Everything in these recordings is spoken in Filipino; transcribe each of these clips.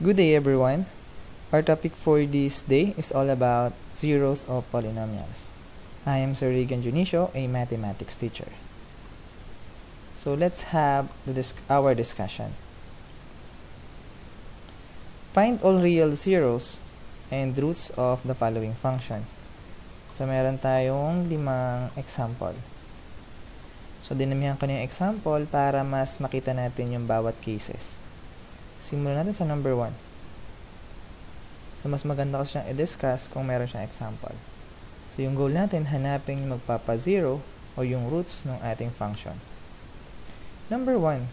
Good day everyone. Our topic for this day is all about zeros of polynomials. I am Sir Regan Junicio, a mathematics teacher. So let's have our discussion. Find all real zeros and roots of the following function. So meron tayong 5 example. So dinamihan ko na yung example para mas makita natin yung bawat cases. Simulan natin sa number 1. So, mas maganda kasi siyang i-discuss kung meron siyang example. So, yung goal natin, hanapin yung magpapa-0 o yung roots ng ating function. Number 1.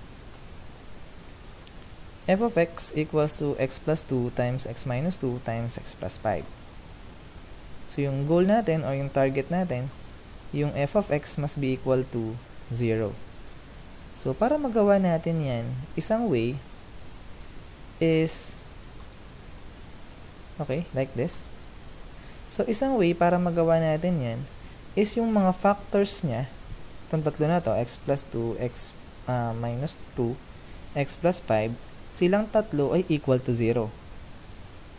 f of x equals to x plus 2 times x minus 2 times x plus 5. So, yung goal natin o yung target natin, yung f of x must be equal to 0. So, para magawa natin yan, isang way is okay, like this. So, isang way para magawa natin yan is yung mga factors niya, itong tatlo na to, x plus 2, x minus 2, x plus 5, silang tatlo ay equal to 0.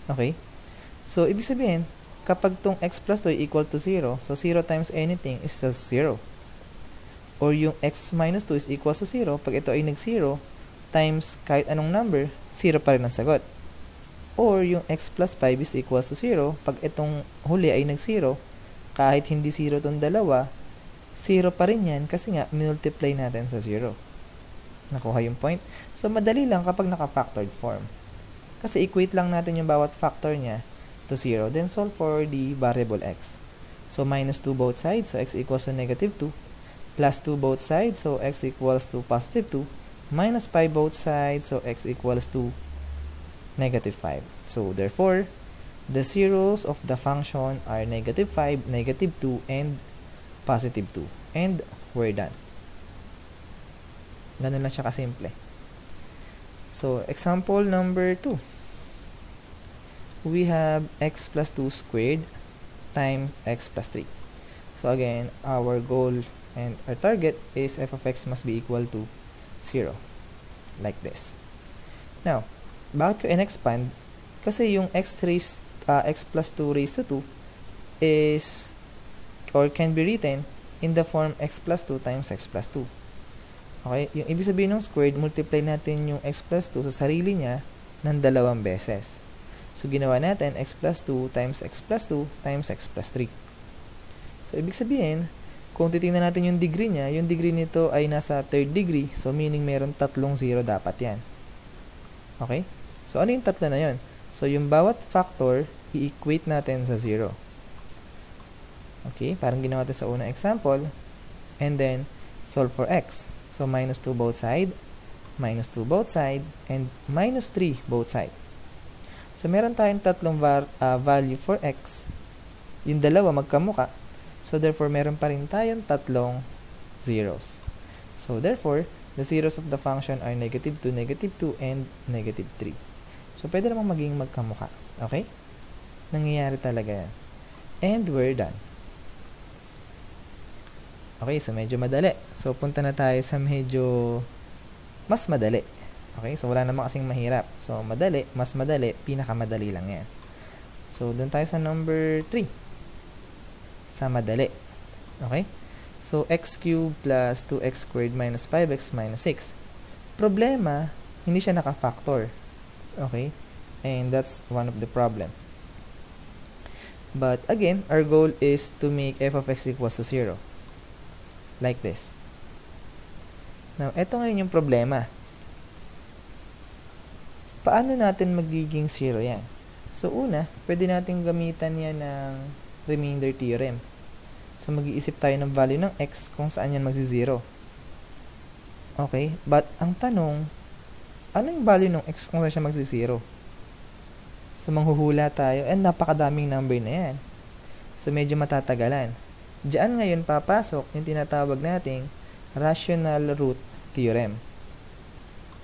Okay? So, ibig sabihin, kapag tong x plus 2 ay equal to 0, so 0 times anything is just 0. Or yung x minus 2 is equal to 0, pag ito ay nag-0, times kahit anong number, 0 pa rin ang sagot. Or yung x plus 5 is equal to 0, pag itong huli ay nag-0, kahit hindi 0 itong dalawa, 0 pa rin yan kasi nga, multiply natin sa 0. Nakuha yung point? So, madali lang kapag naka-factored form. Kasi equate lang natin yung bawat factor niya to 0, then solve for the variable x. So, minus 2 both sides, so x equals to negative 2. Plus 2 both sides, so x equals to positive 2. Minus 5 both sides, so x equals to negative 5. So, therefore, the zeros of the function are negative 5, negative 2, and positive 2. And we're done. Ganun lang siya kasimple. So, example number 2. We have x plus 2 squared times x plus 3. So, again, our goal and our target is f of x must be equal to 0. Like this. Now, bakit ko in-expand? Kasi yung x plus 2 raised to 2 is, or can be written in the form x plus 2 times x plus 2. Okay? Yung ibig sabihin ng squared, multiply natin yung x plus 2 sa sarili niya ng 2 beses. So, ginawa natin x plus 2 times x plus 2 times x plus 3. So, ibig sabihin, kung titingnan natin yung degree niya, yung degree nito ay nasa 3rd degree. So, meaning meron 3 0 dapat yan. Okay? So, ano yung 3 na yun? So, yung bawat factor, i-equate natin sa 0. Okay? Parang ginawa natin sa unang example. And then, solve for x. So, minus 2 both side, minus 2 both side, and minus 3 both side. So, meron tayong 3 value for x. Yung dalawa magkamuka. So, therefore, meron pa rin tayong 3 zeros. So, therefore, the zeros of the function are negative 2, and negative 3. So, pwede namang maging magkamukha. Okay? Nangyayari talaga yan. And we're done. Okay, so medyo madali. So, punta na tayo sa medyo mas madali. Okay? So, wala naman kasing mahirap. So, madali, mas madali, pinakamadali lang yan. So, dun tayo sa number 3. Sa madali. Okay? So, x cubed plus 2x squared minus 5x minus 6. Problema, hindi siya naka-factor. Okay? And that's one of the problem. But, again, our goal is to make f of x equals to 0. Like this. Now, eto ngayon yung problema. Paano natin magiging 0 yan? So, una, pwede natin gamitan yan ng remainder theorem. So, mag-iisip tayo ng value ng x kung saan yan magsi-0. Okay? But, ang tanong, ano yung value ng x kung saan siya magsi-0? So, manghuhula tayo. And napakadaming number na yan. So, medyo matatagalan. Diyan ngayon papasok yung tinatawag nating rational root theorem.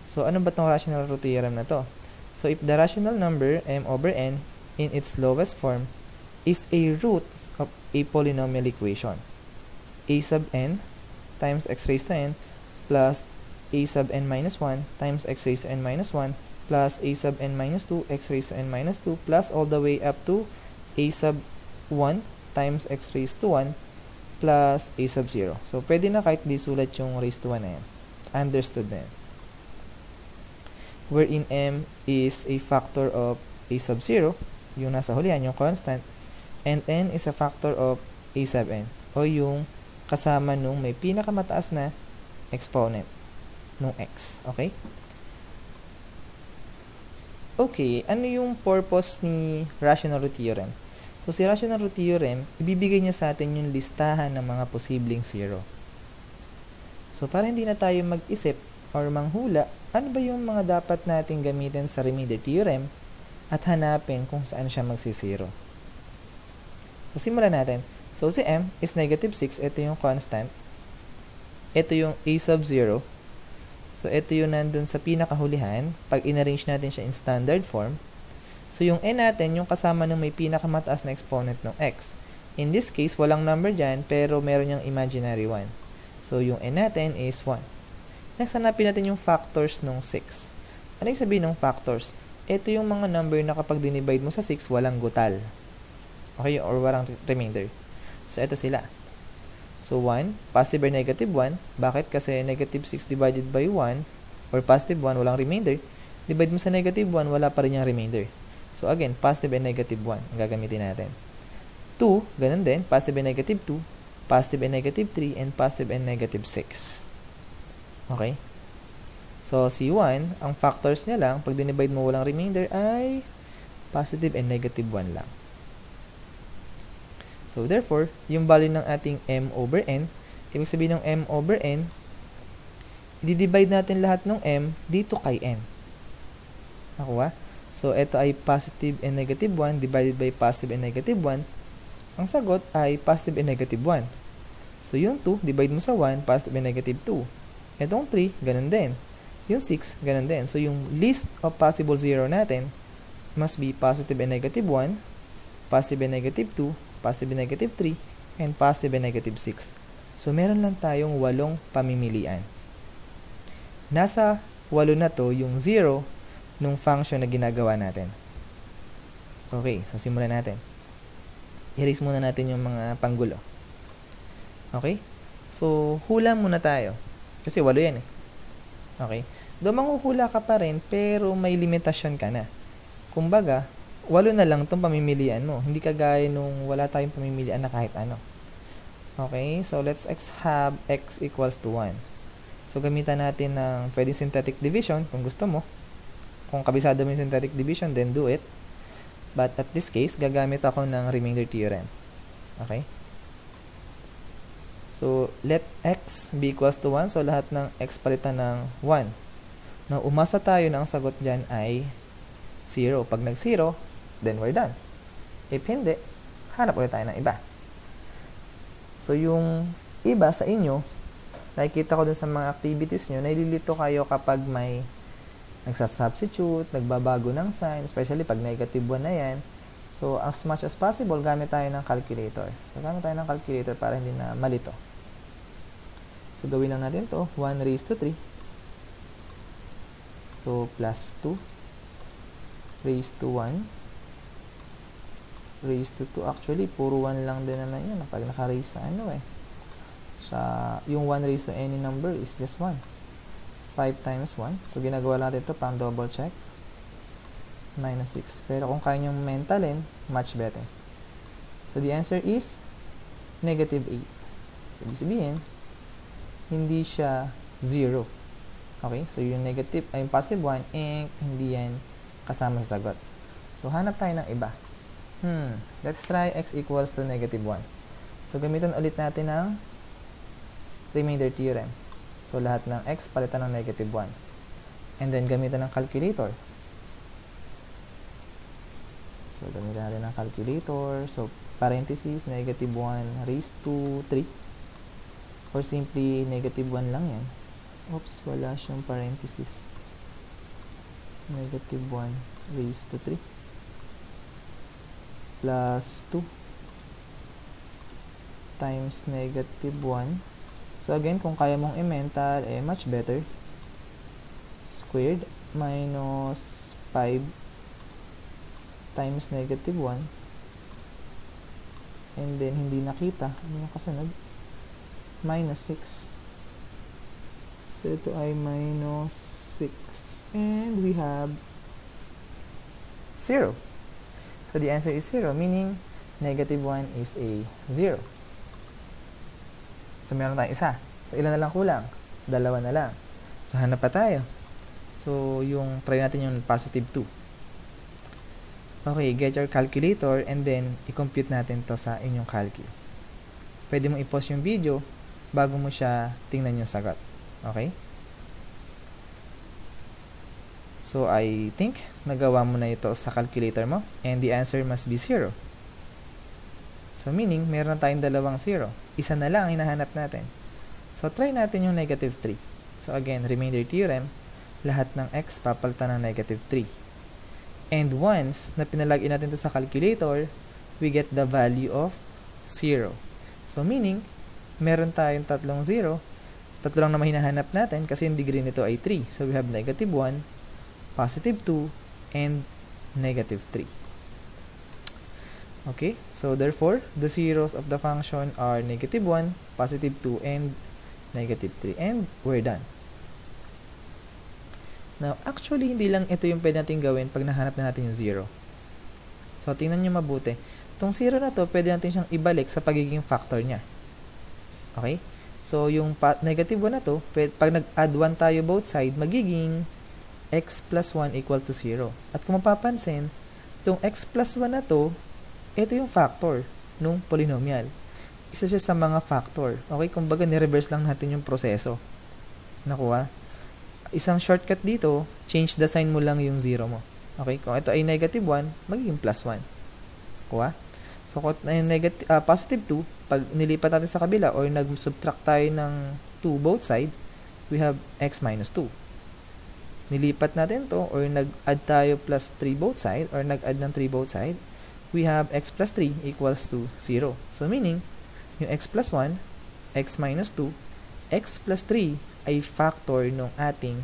So, ano ba itong rational root theorem na to? So, if the rational number m over n in its lowest form is a root of a polynomial equation, a sub n times x raised to n plus a sub n minus 1 times x raised to n minus 1 plus a sub n minus 2 x raised to n minus 2 plus all the way up to a sub 1 times x raised to 1 plus a sub 0. So, pwede na kahit di sulat yung raised to 1 na yan. Understood na yan. Wherein m is a factor of a sub 0, yung nasa hulihan, yung constant, and n is a factor of a sub n, o yung kasama nung may pinakamataas na exponent nung x. Okay? Okay, ano yung purpose ni rational root theorem? So, si rational root theorem, ibibigay niya sa atin yung listahan ng mga posibleng zero. So, para hindi na tayo mag-isip or manghula, ano ba yung mga dapat natin gamitin sa remainder theorem at hanapin kung saan siya magsisiro. So, simulan natin. So, si m is negative 6. Ito yung constant. Ito yung a sub 0. So, ito yung nandun sa pinakahulihan. Pag in-arrange natin siya in standard form. So, yung n natin, yung kasama ng may pinakamataas na exponent ng x. In this case, walang number dyan, pero meron yung imaginary 1. So, yung n natin is 1. Next, hanapin natin yung factors ng 6. Ano yung sabihin ng factors? Ito yung mga number na kapag dinivide mo sa 6, walang gutal. Okay? Or walang remainder. So, ito sila. So, 1, positive or negative 1. Bakit? Kasi negative 6 divided by 1, or positive 1, walang remainder. Divide mo sa negative 1, wala pa rin yung remainder. So, again, positive and negative 1 ang gagamitin natin. 2, ganun din. Positive and negative 2, positive and negative 3, and positive and negative 6. Okay? So, C1, ang factors niya lang, pag dinivide mo walang remainder, ay positive and negative 1 lang. So, therefore, yung value ng ating m over n, ibig sabihin ng m over n, i-divide natin lahat ng m dito kay n. Nakuha? So, ito ay positive and negative 1 divided by positive and negative 1. Ang sagot ay positive and negative 1. So, yung 2, divide mo sa 1, positive and negative 2. Itong 3, ganun din. Yung 6, ganun din. So, yung list of possible 0 natin must be positive and negative 1, positive and negative 2, positive and negative 3, and positive and negative 6. So, meron lang tayong 8 pamimilian. Nasa 8 na to yung 0 nung function na ginagawa natin. Okay, so simulan natin. I-erase muna natin yung mga panggulo. Okay? So, hula muna tayo. Kasi 8 yan eh. Okay? Doon manghuhula ka pa rin, pero may limitasyon ka na. Kumbaga, 8 na lang itong pamimilian mo. Hindi kagaya nung wala tayong pamimilian na kahit ano. Okay? So, let's have x equals to 1. So, gamitan natin ng pwedeng synthetic division kung gusto mo. Kung kabisado mo yung synthetic division, then do it. But at this case, gagamit ako ng remainder theorem. Okay? So, let x be equals to 1. So, lahat ng x palitan ng 1. Now, umasa tayo na ang sagot dyan ay 0. Pag nag-0, then we're done. If hindi, hanap ulit tayo ng iba. So, yung iba sa inyo, nakikita ko dun sa mga activities nyo, naililito kayo kapag may nagsasubstitute, nagbabago ng sign, especially pag negative 1 na yan. So, as much as possible, gamit tayo ng calculator. So, gamit tayo ng calculator para hindi na malito. So, gawin lang natin to 1 raised to 3. So, plus 2 raised to 1 raised to 2. Actually, puro 1 lang din naman yun pag naka-raise sa ano eh. Sa, yung 1 raised to any number is just 1. 5 times 1. So, ginagawa natin ito pang double check. Minus 6. Pero kung kaya nyo mentalin, much better. So, the answer is negative 8. Ibig sabihin, hindi siya 0. Okay? So, yung negative, ay yung positive 1, hindi yan kasama sa sagot. So, hanap tayo ng iba. Let's try x equals to negative 1. So, gamitan ulit natin ng remainder theorem. So, lahat ng x palitan ng negative 1. And then, gamitan ng calculator. So, gamitan natin ng calculator. So, parenthesis, negative 1 raised to 3. Or simply, negative 1 lang yan. Oops, wala siyang parenthesis. Negative 1 raised to 3. Plus 2 times negative 1. So, again, kung kaya mong i-mental, much better. Squared minus 5 times negative 1, and then hindi nakita, ano yung kasunod? Minus 6. So ito ay minus 6, and we have 0. So the answer is 0, meaning negative 1 is a 0. So meron tayong isa. So ilan na lang kulang? Dalawa na lang. So hanap pa tayo. So yung try natin yung positive 2. Okay, get your calculator and then i-compute natin to sa inyong calcul. Pwede mong i-pause yung video bago mo siya tingnan yung sagot. Okay? So I think nagawa mo na ito sa calculator mo, and the answer must be 0. So meaning, meron tayong dalawang 0. Isa na lang ang hinahanap natin. So try natin yung negative 3. So again, remainder theorem, lahat ng x papalitan ng negative 3. And once na pinalagin natin ito sa calculator, we get the value of 0. So meaning, meron tayong tatlong 0. Tatlo lang naman hinahanap natin kasi yung degree nito ay 3. So we have negative 1, positive 2, and negative 3. Okay, so therefore, the zeros of the function are negative 1, positive 2, and negative 3. And we're done. Now, actually, hindi lang ito yung pwede natin gawin pag nahanap na natin yung 0. So, tingnan nyo mabuti. Itong 0 na to, pwede natin siyang ibalik sa pagiging factor niya. Okay? So, yung negative 1 na to, pag nag-add 1 tayo both side, magiging x plus 1 equal to 0. At kung mapapansin, itong x plus 1 na to, ito yung factor nung polynomial. Isa siya sa mga factor. Okay? Kumbaga, ni-reverse lang natin yung proseso. Nakuha? Isang shortcut dito, change the sign mo lang yung 0 mo. Okay? Kung ito ay negative 1, magiging plus 1. Kuha? So, kung positive 2, pag nilipat natin sa kabila or nag-subtract tayo ng 2 both side, we have x minus 2. Nilipat natin to or nag-add tayo plus 3 both side or nag-add ng 3 both side, we have x plus 3 equals to 0. So, meaning, yung x plus 1, x minus 2, x plus 3 ay factor ng ating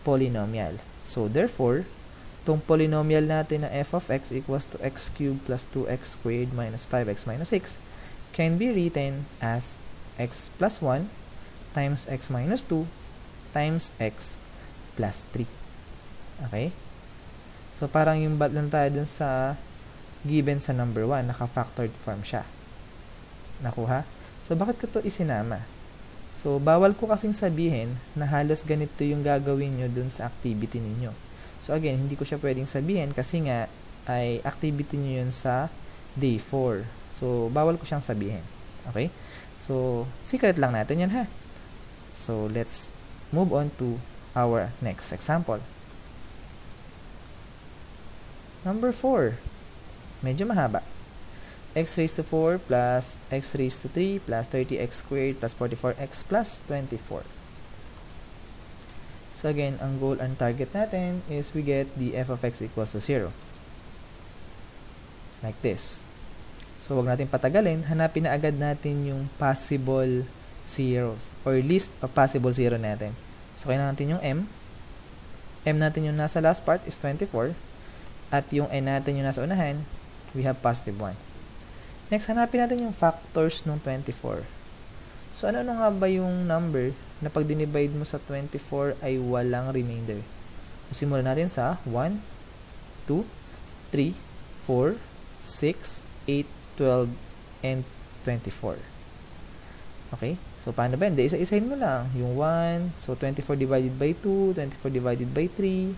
polynomial. So, therefore, itong polynomial natin na f of x equals to x cubed plus 2x squared minus 5x minus 6 can be written as x plus 1 times x minus 2 times x plus 3. Okay? So, parang yung bat lang tayo dun sa given sa number 1. Naka-factored form siya. Nakuha? So, bakit ko to isinama? So, bawal ko kasing sabihin na halos ganito yung gagawin nyo dun sa activity ninyo. So, again, hindi ko siya pwedeng sabihin kasi nga ay activity nyo yun sa day 4. So, bawal ko siyang sabihin. Okay? So, secret lang natin yan ha. So, let's move on to our next example. Number 4. Medyo mahaba. X raised to 4 plus x raised to 3 plus 30x squared plus 44x plus 24. So again, ang goal and target natin is we get the f of x equals to 0. Like this. So wag natin patagalin, hanapin na agad natin yung possible zeros or list of possible zero natin. So kailangan natin yung m. M natin yung nasa last part is 24 at yung n natin yung nasa unahan, we have positive 1. Next, hanapin natin yung factors ng 24. So, ano nga ba yung number na pag dinivide mo sa 24 ay walang remainder? So, simulan natin sa 1, 2, 3, 4, 6, 8, 12, and 24. Okay? So, paano ba? Hindi, isa-isahin mo lang. Yung 1, so 24 divided by 2, 24 divided by 3,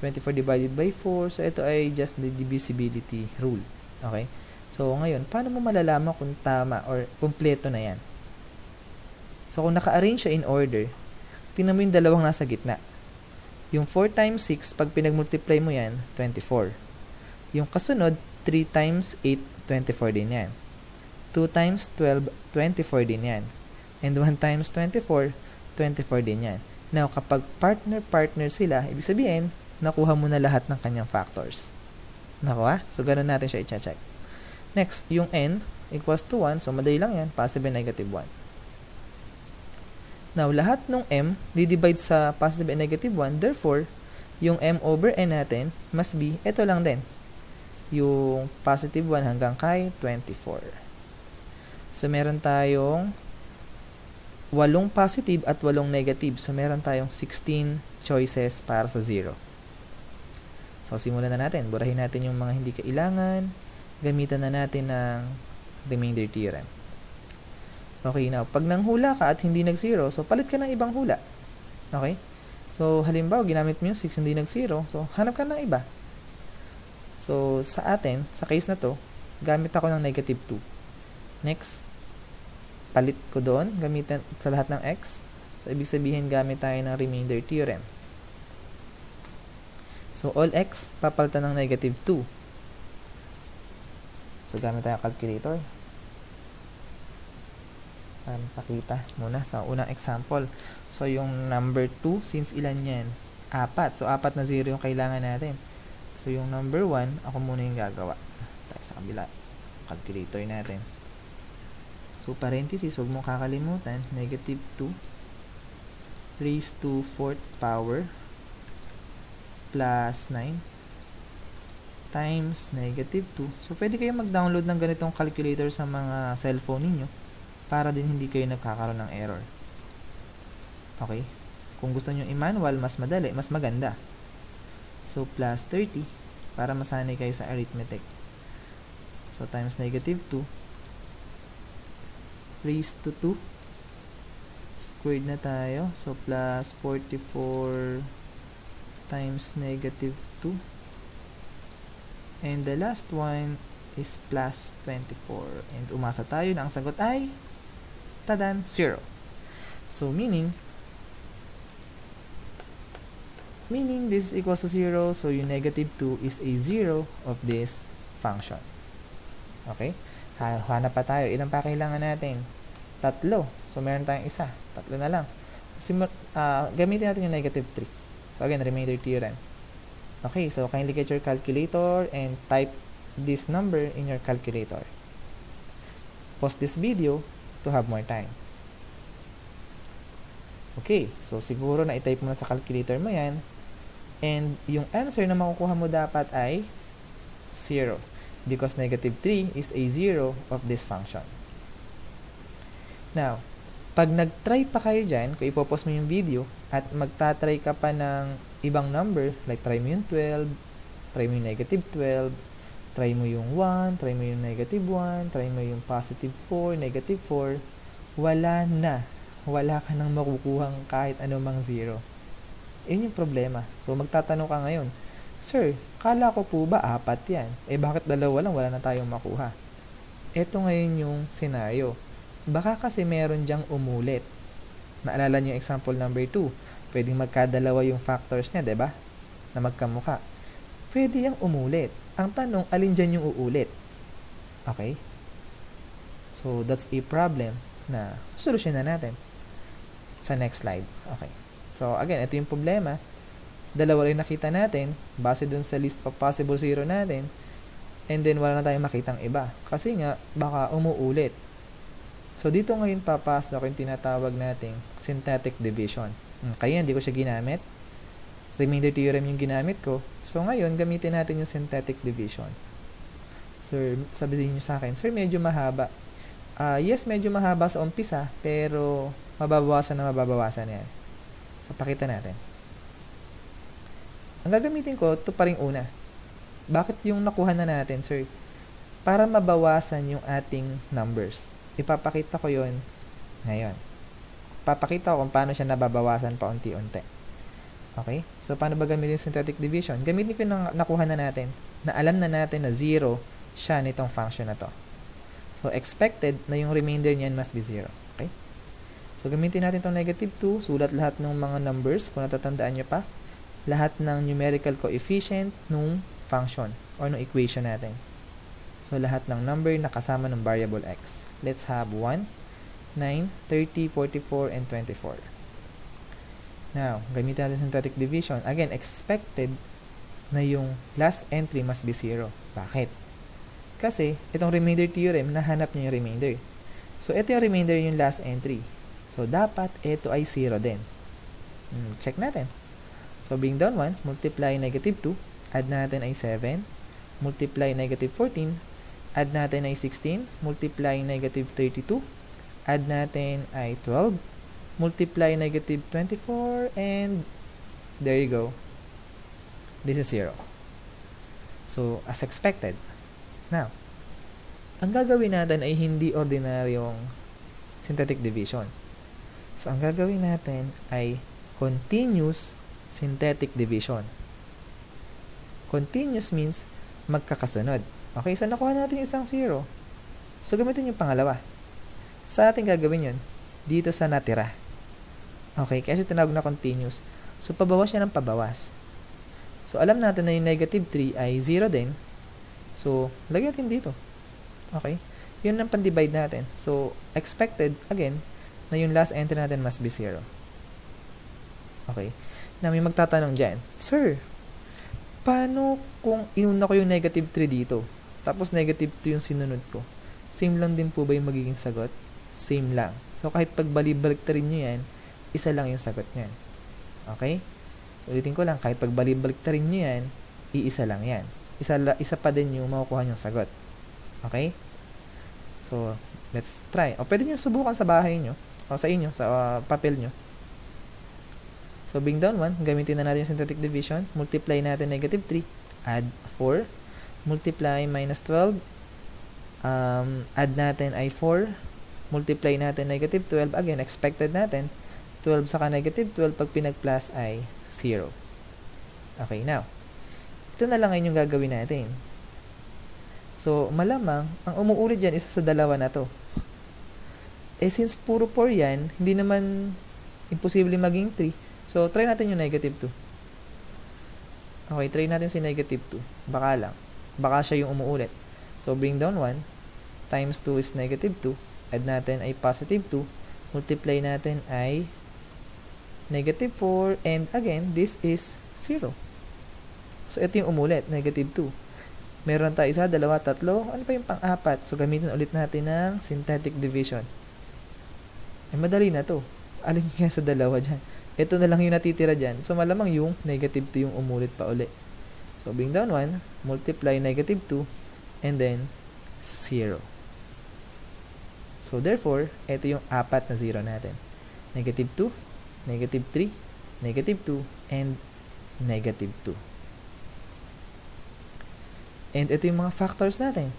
24 divided by 4. So, ito ay just the divisibility rule. Okay? So, ngayon, paano mo malalaman kung tama or kumpleto na yan? So, kung naka-arrange siya in order, tingnan mo yung dalawang nasa gitna. Yung 4 times 6, pag pinag-multiply mo yan, 24. Yung kasunod, 3 times 8, 24 din yan. 2 times 12, 24 din yan. And 1 times 24, 24 din yan. Now, kapag partner-partner sila, ibig sabihin, nakuha mo na lahat ng kanyang factors. Nakuha? So, ganun natin siya i-check. Next, yung n equals to 1. So, madali lang yan. Positive and negative 1. Now, lahat ng m, di-divide sa positive and negative 1. Therefore, yung m over n natin must be, ito lang din. Yung positive 1 hanggang kay 24. So, meron tayong 8 positive at 8 negative. So, meron tayong 16 choices para sa 0. So, simulan na natin. Burahin natin yung mga hindi kailangan. Gamitan na natin ng remainder theorem. Okay, now, pag nanghula ka at hindi nag-0, so palit ka ng ibang hula. Okay? So, halimbawa, ginamit mo yung 6, hindi nag-0. So, hanap ka ng iba. So, sa atin, sa case na to, gamit ako ng negative 2. Next, palit ko doon, gamitan sa lahat ng x. So, ibig sabihin, gamit tayo ng remainder theorem. So, all x, papalitan ng negative 2. So, gamit tayo calculator. Pakita muna sa unang example. So, yung number 2, since ilan yan? 4. So, 4 na 0 yung kailangan natin. So, yung number 1, ako muna yung gagawa. Tayo sa kabila. Calculator natin. So, parenthesis, huwag mong kakalimutan. Negative 2 raised to 4th power plus 9 times negative 2. So, pwede kayo mag-download ng ganitong calculator sa mga cellphone ninyo para din hindi kayo nagkakaroon ng error. Okay? Kung gusto nyo i-manual, mas madali, mas maganda. So, plus 30 para masanay kayo sa arithmetic. So, times negative 2 raised to 2 squared na tayo. So, plus 44 times negative 2. And the last one is plus 24. And umasa tayo na ang sagot ay tadan, 0. So, meaning this is equals to 0. So, yung negative 2 is a 0 of this function. Okay? Hanap pa tayo. Ilan pa kailangan natin? 3. So, meron tayong isa. 3 na lang. Gamitin natin yung negative 3. So, again, remainder theorem. Okay, so kindly get your calculator and type this number in your calculator. Pause this video to have more time. Okay, so siguro na i-type mo na sa calculator mo yan. And yung answer na makukuha mo dapat ay 0. Because negative 3 is a 0 of this function. Now, pag nag-try pa kayo dyan, kung ipopause mo yung video, at magta-try ka pa ng ibang number, like try mo yung 12, try mo yung negative 12, try mo yung 1, try mo yung negative 1, try mo yung positive 4, negative 4, wala na. Wala ka nang makukuhang kahit anumang 0. Yun yung problema. So, magtatanong ka ngayon, Sir, kala ko po ba 4 yan? Eh, bakit 2 lang? Wala na tayong makuha. Ito ngayon yung scenario. Baka kasi meron dyang umulit. Naalala niyo yung example number 2. Pwedeng magkadalawa yung factors niya, 'di ba? Na magkamukha. Pwede yang umulit. Ang tanong, alin dyan yung uulit? Okay? So, that's a problem na solusyonan natin sa next slide. Okay. So, again, ito yung problema. Dalawa rin nakita natin base dun sa list of possible 0 natin, and then wala na tayong makitang iba. Kasi nga, baka umuulit. So, dito ngayon papasok yung tinatawag nating synthetic division. Kaya hindi ko siya ginamit. Remainder theorem yung ginamit ko. So, ngayon, gamitin natin yung synthetic division. Sir, sabihin nyo sa akin, Sir, medyo mahaba. Yes, medyo mahaba sa umpisa, pero mababawasan yan. So, pakita natin. Ang gagamitin ko, ito pa rin una. Bakit yung nakuha na natin, Sir? Para mabawasan yung ating numbers. Ipapakita ko yon ngayon. Papakita ko kung paano siya nababawasan paunti-unti. Okay? So, paano ba gamitin yung synthetic division? Gamitin ko yung nakuha na natin, na alam na natin na 0 siya nitong function na to. So, expected na yung remainder niyan must be 0. Okay? So, gamitin natin itong negative 2. Sulat lahat ng mga numbers, kung natatandaan nyo pa. Lahat ng numerical coefficient nung function or nung equation natin. So, lahat ng number na kasama ng variable x. Let's have 1, 9, 30, 44, and 24. Now, gamitin natin synthetic division. Again, expected na yung last entry must be 0. Bakit? Kasi, itong remainder theorem, nahanap niya yung remainder. So, ito yung remainder yung last entry. So, dapat ito ay 0 din. Check natin. So, being down 1, multiply negative 2, add natin ay 7, multiply negative 14, add natin ay 16, multiply negative 32, add natin ay 12, multiply negative 24, and there you go. This is 0. So, as expected. Now, ang gagawin natin ay hindi ordinaryong synthetic division. So, ang gagawin natin ay continuous synthetic division. Continuous means magkakasunod. Okay, so nakuha natin yung isang 0. So, gamitin yung pangalawa. Sa ating gagawin yun, dito sa natira. Okay, kasi tinawag na continuous. So, pabawas siya ng pabawas. So, alam natin na yung negative 3 ay 0 din. So, lagyan natin dito. Okay, yun ang pan-divide natin. So, expected, again, na yung last entry natin must be 0. Okay, na may magtatanong dyan, Sir, paano kung inuna ko yung negative 3 dito? Tapos negative 2 yung sinunod ko. Same lang din po ba yung magiging sagot? Same lang. So, kahit pagbalik-baliktarin nyo yan, isa lang yung sagot nyan. Okay? So, ulitin ko lang, kahit pagbalik-baliktarin nyo yan, iisa lang yan. Isa pa din yung makukuha nyong sagot. Okay? So, let's try. O, pwede nyo subukan sa bahay nyo, o sa inyo, sa papel nyo. So, being down 1, gamitin na natin yung synthetic division. Multiply natin negative 3, add 4, multiply minus 12, add natin ay 4, multiply natin negative 12, again, expected natin, 12 saka negative 12, pag pinag-plus ay 0. Okay, now, ito na lang ngayon yung gagawin natin. So, malamang, ang umuulit dyan, isa sa dalawa na to. Eh, since puro 4 yan, hindi naman imposible maging 3. So, try natin yung negative 2. Okay, try natin si negative 2. Baka lang. Baka siya yung umuulit. So, bring down 1 times 2 is negative 2. Add natin ay positive 2. Multiply natin ay negative 4. And again, this is 0. So, ito yung umulit. Negative 2. Meron tayo isa, dalawa, tatlo. Ano pa yung pang-apat? So, gamitin ulit natin ng synthetic division. Ay, madali na to. Alin kaya sa dalawa dyan? Ito na lang yung natitira dyan. So, malamang yung negative 2 yung umulit pa ulit. So, bring down 1, multiply negative 2, and then 0. So, therefore, ito yung apat na 0 natin. Negative 2, negative 3, negative 2, and negative 2. And ito yung mga factors natin.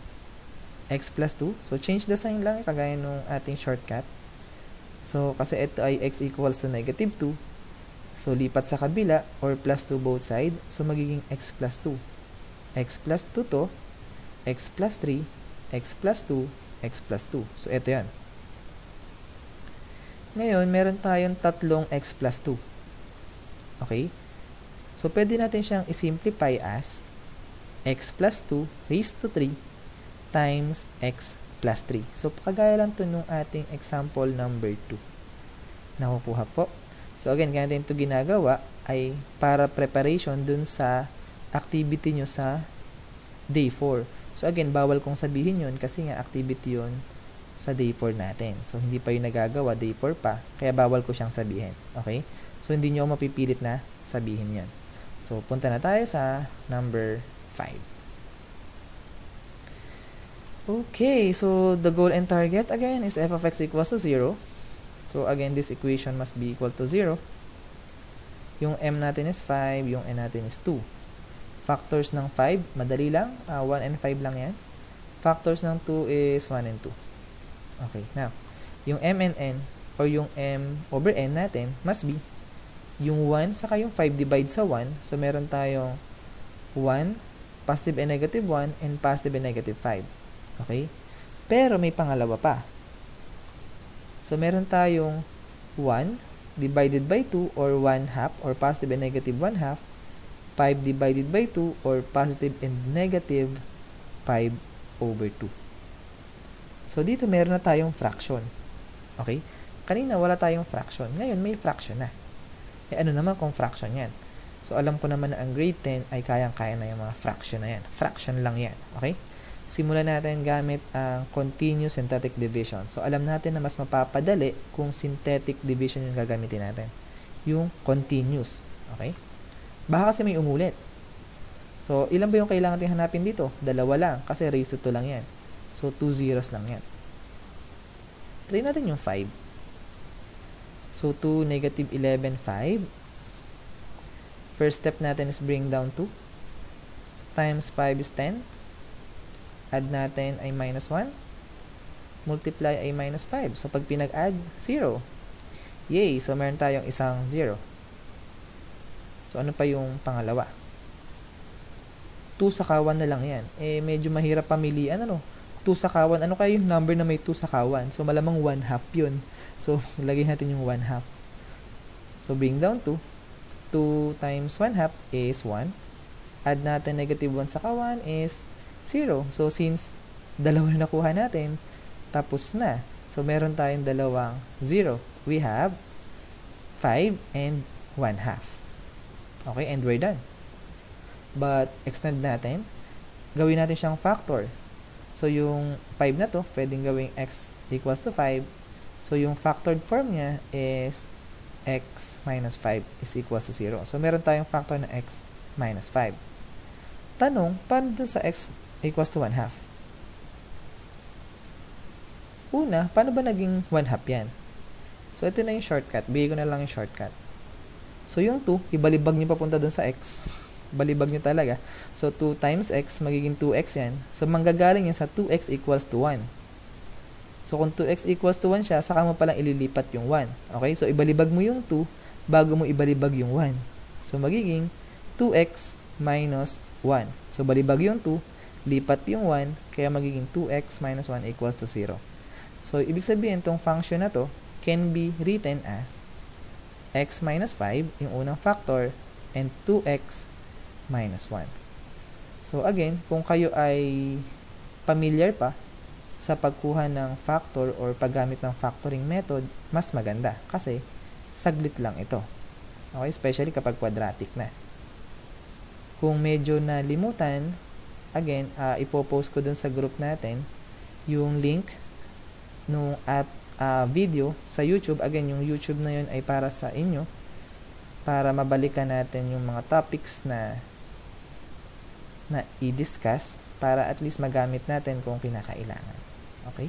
X plus 2. So, change the sign lang, kagaya nung ating shortcut. So, kasi ito ay x equals to negative 2. So, lipat sa kabila, or plus 2 both side. So, magiging x plus 2. X plus 2 to, x plus 3, x plus 2, x plus 2. So, ito yan. Ngayon, meron tayong tatlong x plus 2. Okay? So, pwede natin siyang isimplify as x plus 2 raised to 3 times x plus 3. So, kagaya lang ito nung ating example number 2. Nakukuha po. So, again, kaya natin ito ginagawa ay para preparation dun sa activity nyo sa day 4. So, again, bawal kong sabihin yun kasi nga activity yun sa day 4 natin. So, hindi pa yung nagagawa, day 4 pa, kaya bawal ko siyang sabihin. Okay? So, hindi nyo mapipilit na sabihin yan. So, punta na tayo sa number 5. Okay, so the goal and target again is f of x equals to 0. So again, this equation must be equal to 0. Yung m natin is 5, yung n natin is 2. Factors ng 5, madali lang, 1 and 5 lang yan. Factors ng 2 is 1 and 2. Okay, now, yung m and n, or yung m over n natin, must be yung 1 saka yung 5 divide sa 1. So meron tayong 1, positive and negative 1, and positive and negative 5. Okay? Pero may pangalawa pa. So, meron tayong 1 divided by 2 or 1 half or positive and negative 1 half, 5 divided by 2 or positive and negative 5 over 2. So, dito meron na tayong fraction. Okay? Kanina wala tayong fraction. Ngayon, may fraction na. Eh, ano naman kung fraction yan? So, alam ko naman na ang grade 10 ay kayang-kaya na yung mga fraction na yan. Fraction lang yan. Okay? Simulan natin gamit ang continuous synthetic division. So, alam natin na mas mapapadali kung synthetic division yung gagamitin natin. Yung continuous. Okay? Baka kasi may umulit. So, ilan ba yung kailangan natin hanapin dito? Dalawa lang, kasi raised to 2 lang yan. So, 2 zeros lang yan. Try natin yung 5. So, 2, negative 11, 5. First step natin is bring down 2. Times 5 is 10. Add natin ay minus 1. Multiply ay minus 5. So, pag pinag-add, 0. Yay! So, meron tayong isang 0. So, ano pa yung pangalawa? 2 saka 1 na lang yan. Eh, medyo mahirap pamilian, ano? 2 saka 1. Ano kaya yung number na may 2 saka 1? So, malamang 1/2 yun. So, lagay natin yung 1/2. So, bring down 2. 2 times 1/2 is 1. Add natin negative 1 saka 1 is 0. So, since dalawa na nakuha natin, tapos na. So, meron tayong dalawang 0. We have 5 and 1/2. Okay, and we're done. But, extend natin. Gawin natin siyang factor. So, yung 5 na to, pwedeng gawing x equals to 5. So, yung factored form niya is x minus 5 is equals to 0. So, meron tayong factor na x minus 5. Tanong, paano dun sa x equals to 1/2? Una, paano ba naging 1/2 yan? So, ito na yung shortcut. Bigay ko na lang yung shortcut. So, yung 2, ibalibag nyo papunta dun sa x. Balibag nyo talaga. So, 2 times x, magiging 2x yan. So, manggagaling yan sa 2x equals to 1. So, kung 2x equals to 1 siya, saka mo palang ililipat yung 1. Okay? So, ibalibag mo yung 2 bago mo ibalibag yung 1. So, magiging 2x minus 1. So, balibag yung 2, lipat yung 1, kaya magiging 2x minus 1 equals to 0. So, ibig sabihin, itong function na to can be written as x minus 5, yung unang factor, and 2x minus 1. So, again, kung kayo ay familiar pa sa pagkuha ng factor or paggamit ng factoring method, mas maganda kasi saglit lang ito. Okay? Especially kapag quadratic na. Kung medyo nalimutan, again, ipopost ko dun sa group natin yung link nung video sa YouTube. Again, yung YouTube na yun ay para sa inyo para mabalikan natin yung mga topics na i-discuss para at least magamit natin kung kinakailangan. Okay?